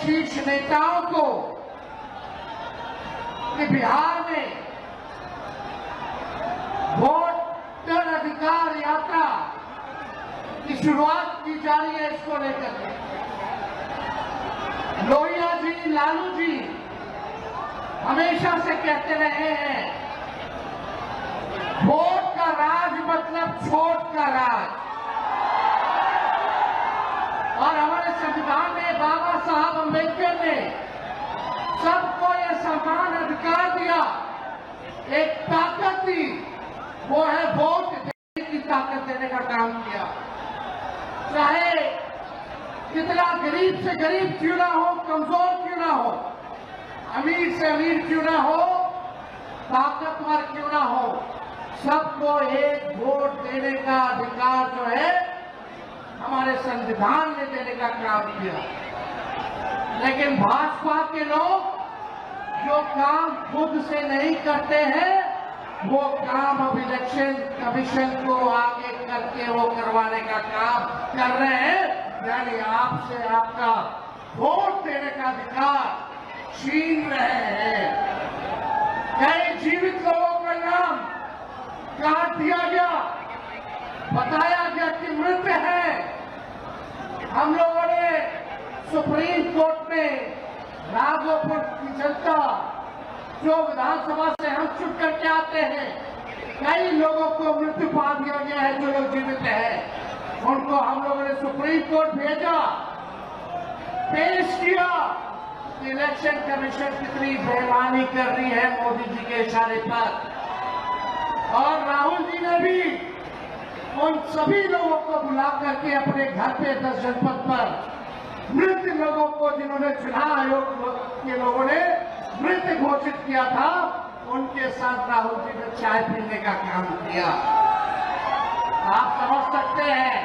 शीर्ष नेताओं को कि बिहार में वोटर अधिकार यात्रा की शुरुआत की जा रही है। इसको लेकर के लोहिया जी, लालू जी हमेशा से कहते रहे हैं, वोट का राज मतलब छोट का राज। और हमारे संविधान में बाबा साहब अम्बेडकर ने सबको यह समान अधिकार दिया, एक ताकत दी, वो है वोट देने की ताकत देने का काम किया। चाहे कितना गरीब से गरीब क्यों ना हो, कमजोर क्यों ना हो, अमीर से अमीर क्यों ना हो, ताकतवर क्यों ना हो, सबको एक वोट देने का अधिकार जो है हमारे संविधान ने देने का काम किया। लेकिन भाजपा के लोग जो काम खुद से नहीं करते हैं, वो काम अब इलेक्शन कमीशन को आगे करके वो करवाने का काम कर रहे हैं, यानी आपसे आपका वोट देने का अधिकार छीन रहे हैं। कई जीवित लोगों का नाम काट दिया गया, बताया गया कि मृत है। हम लोगों ने सुप्रीम कोर्ट में राघोपुर की जनता, जो विधानसभा से हम चुन करके आते हैं, कई लोगों को मृत्यु पा दिया गया है। जो लोग जीवित हैं उनको हम लोगों ने सुप्रीम कोर्ट भेजा, पेश किया। इलेक्शन कमीशन कितनी बेईमानी कर रही है मोदी जी के इशारे पर। और राहुल जी ने भी उन सभी लोगों को बुला करके अपने घर पे 10 जनपद पर मृत लोगों को, जिन्होंने चुनाव आयोग के लोगों ने मृत घोषित किया था, उनके साथ राहुल जी ने चाय पीने का काम किया। आप समझ सकते हैं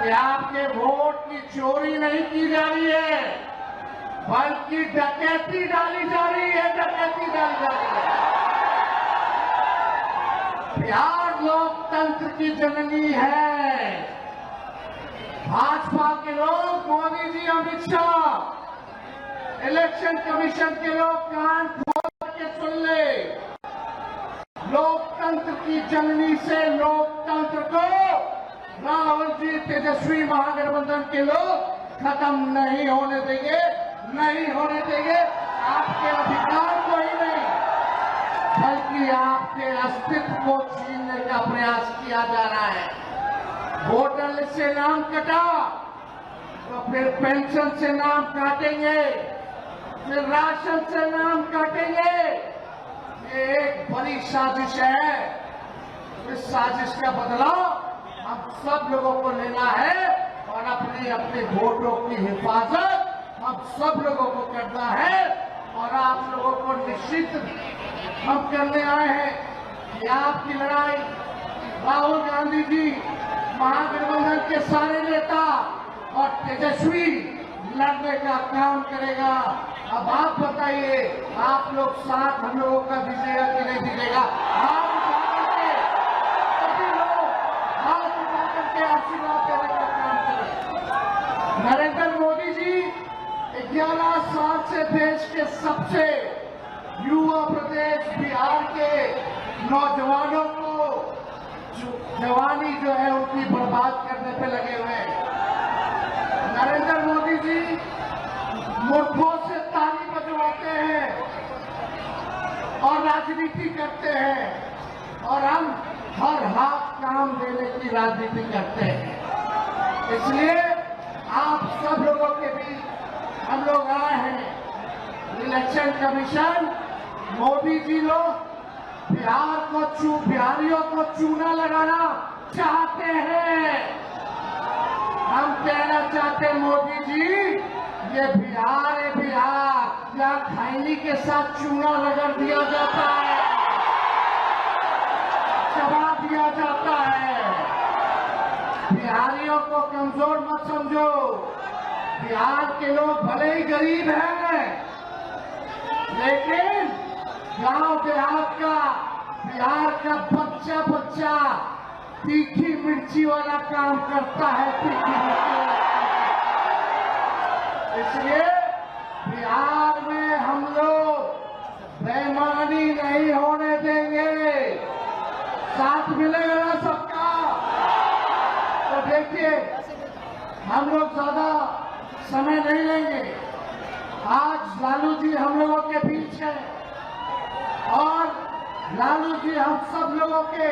कि आपके वोट की चोरी नहीं की जा रही है, बल्कि डकैती डाली जा रही है, डकैती डाली जा रही है। बिहार लोकतंत्र की जननी है। भाजपा के लोग, मोदी जी, अमित शाह, इलेक्शन कमीशन के लोग कान खोल के सुन ले। लोकतंत्र की जननी से लोकतंत्र को राहुल जी, तेजस्वी महागठबंधन के लोग खत्म नहीं होने देंगे, नहीं होने देंगे। आपके अधिकार को ही नहीं, बल्कि आपके अस्तित्व को छीनने का प्रयास किया जा रहा है। वोटर लिस्ट से नाम कटा तो फिर पेंशन से नाम काटेंगे, फिर राशन से नाम काटेंगे। ये एक बड़ी साजिश है। इस साजिश का बदला हम सब लोगों को लेना है और अपने अपने वोटों की हिफाजत हम सब लोगों को करना है। और आप लोगों को निश्चित हम करने आए हैं कि आपकी लड़ाई राहुल गांधी जी, महागठबंधन के सारे नेता और तेजस्वी लड़ने का काम करेगा। अब आप बताइए, आप लोग साथ हम लोगों का दीजिएगा कि नहीं दीजिएगा? हाथ उठा करके सभी लोग हाथ उठा करके आशीर्वाद देने का काम करें। नरेंद्र मोदी जी 11 साल से देश के सबसे युवा प्रदेश बिहार के नौजवानों को जवानी जो है उनकी बर्बाद करने पे लगे हुए हैं। नरेंद्र मोदी जी मूर्खों से ताली बजवाते हैं और राजनीति करते हैं, और हम हर हाथ काम देने की राजनीति करते हैं। इसलिए आप सब लोगों के बीच हम लोग आए हैं। इलेक्शन कमीशन, मोदी जी लोग बिहारियों को चूना लगाना चाहते हैं। हम कहना चाहते हैं, मोदी जी, ये बिहार है, बिहार या खैनी के साथ चूना रगड़ दिया जाता है, चबा दिया जाता है। बिहारियों को कमजोर मत समझो। बिहार के लोग भले ही गरीब हैं, लेकिन गांव देहात का, बिहार का बच्चा बच्चा तीखी मिर्ची वाला काम करता है, तीखी मिर्ची वाला। इसलिए बिहार में हम लोग बेईमानी नहीं होने देंगे। साथ मिलेगा ना सबका? तो देखिए, हम लोग ज्यादा समय नहीं लेंगे। आज लालू जी हम लोगों के बीच है और लालू जी हम सब लोगों के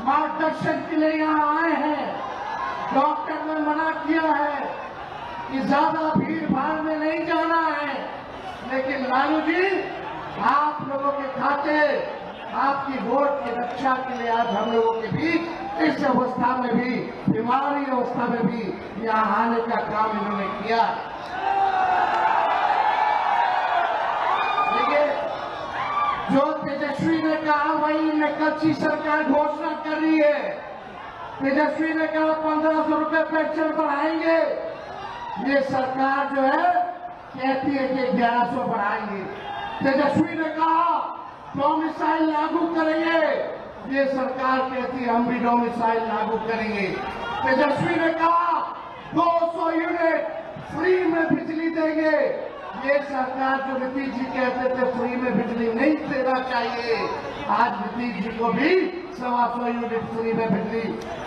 मार्गदर्शन के लिए यहाँ आए हैं। डॉक्टर ने मना किया है कि ज्यादा भीड़ भाड़ में नहीं जाना है, लेकिन लालू जी आप लोगों के खातिर, आपकी वोट की रक्षा के लिए आज हम लोगों के बीच इस अवस्था में भी, बीमारी अवस्था में भी यहाँ आने का काम इन्होंने किया। देखिए, जो तेजस्वी ने कहा वही नकलची सरकार घोषणा कर रही है। तेजस्वी ने कहा 1500 रुपए पेंशन बढ़ाएंगे, ये सरकार जो है कहती है कि 1100 बढ़ाएंगे। तेजस्वी ने कहा डोमिसाइल लागू करेंगे, ये सरकार कहती है हम भी डोमिसाइल लागू करेंगे। तेजस्वी ने कहा 200 यूनिट फ्री में बिजली देंगे, ये सरकार जो नीतीश जी कहते थे फ्री में बिजली नहीं देना चाहिए, आज नीतीश जी को भी 125 यूनिट फ्री में बिजली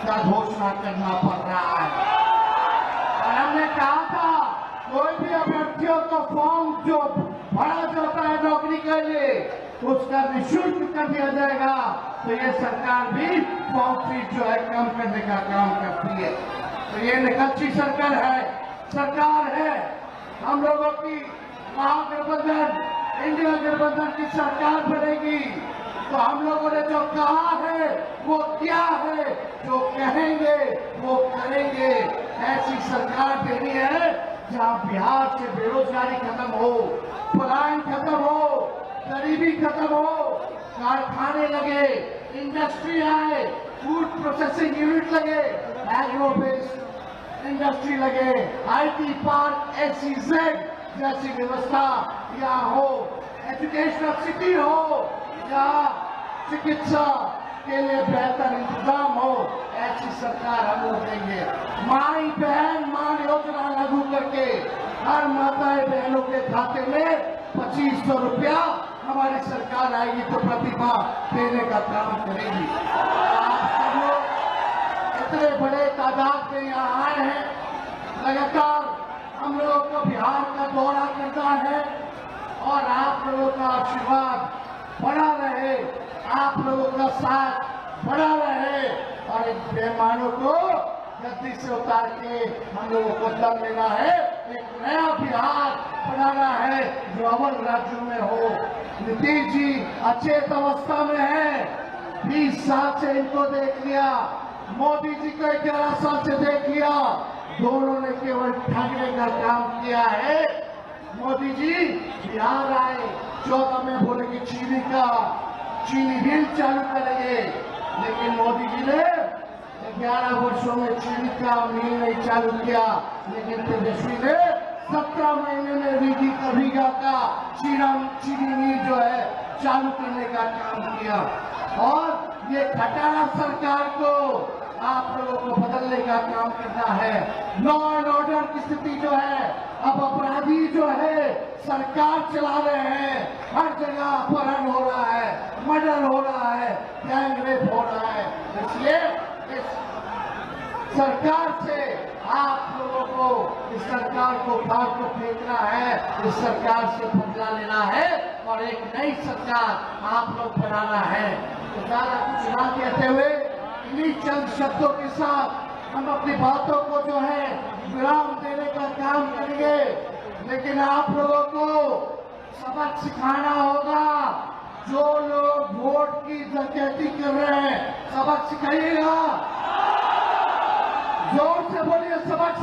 का घोषणा करना पड़ रहा है। और हमने कहा था कोई भी अभ्यर्थियों को फॉर्म जो भरा जाता है नौकरी के लिए उसका निःशुल्क कर दिया जाएगा, तो ये सरकार भी फॉर्म फीस जो है कम करने का काम करती है। तो ये निकलची सरकार है। हम लोगों की महागठबंधन इंडिया गठबंधन की सरकार बनेगी तो हम लोगों ने जो कहा है वो किया है, जो कहेंगे वो करेंगे। ऐसी सरकार देनी है जहां बिहार से बेरोजगारी खत्म हो, पलायन खत्म हो, गरीबी खत्म हो, कारखाने लगे, इंडस्ट्री आए, फूड प्रोसेसिंग यूनिट लगे, एग्रो बेस्ड इंडस्ट्री लगे, IT पार्क, SEZ जैसी व्यवस्था या हो, एजुकेशनल सिटी हो या चिकित्सा के लिए बेहतर इंतजाम हो, ऐसी सरकार हम लोग देंगे। माई बहन मान योजना लागू करके हर माताएं बहनों के खाते में 2500 रुपया हमारी सरकार आएगी तो प्रतिभा देने का काम करेगी। आप सब लोग इतने बड़े तादाद में यहाँ आए हैं, लगातार हम लोगों को बिहार का दौरा करना है और आप लोगों का आशीर्वाद बना रहे, आप लोगों का साथ बना रहे और इन बेईमानों को गद्दी से उतार के हम लोगों को दम लेना है, एक नया बिहार बनाना है जो अव्वल राज्यों में हो। नीतीश जी अचेत अवस्था में है, 20 साल से इनको देख लिया, मोदी जी को 11 साल से देख लिया, दोनों ने केवल ठगने का काम किया है। मोदी जी बिहार आए, 14 में बोले कि चीनी मिल चालू करेंगे, लेकिन मोदी जी ने 11 वर्षों में चीनी का मिल नहीं चालू किया, लेकिन तेजस्वी ने 17 महीने में रीगा का चीनी मिल जो है चालू करने का काम किया। और ये खटारा सरकार को आप लोगों को बदलने का काम करना है। लॉ एंड ऑर्डर की स्थिति जो है, अब अपराधी जो है सरकार चला रहे हैं, हर जगह अपहरण हो रहा है, मर्डर हो रहा है, गैंग रेप हो रहा है। इसलिए इस सरकार से आप लोगों को, इस सरकार को बाहर को फेंकना है, इस सरकार से बदला लेना है और एक नई सरकार आप लोग बनाना है। तो ज्यादा कुछ ना कहते हुए इन्हीं चंद शब्दों के साथ हम अपनी बातों को जो है विराम देने का काम करेंगे, लेकिन आप लोगों को सबक सिखाना होगा। जो लोग वोट की डकैती कर रहे हैं सबक सिखाइएगा, जोर से बोलिए सबक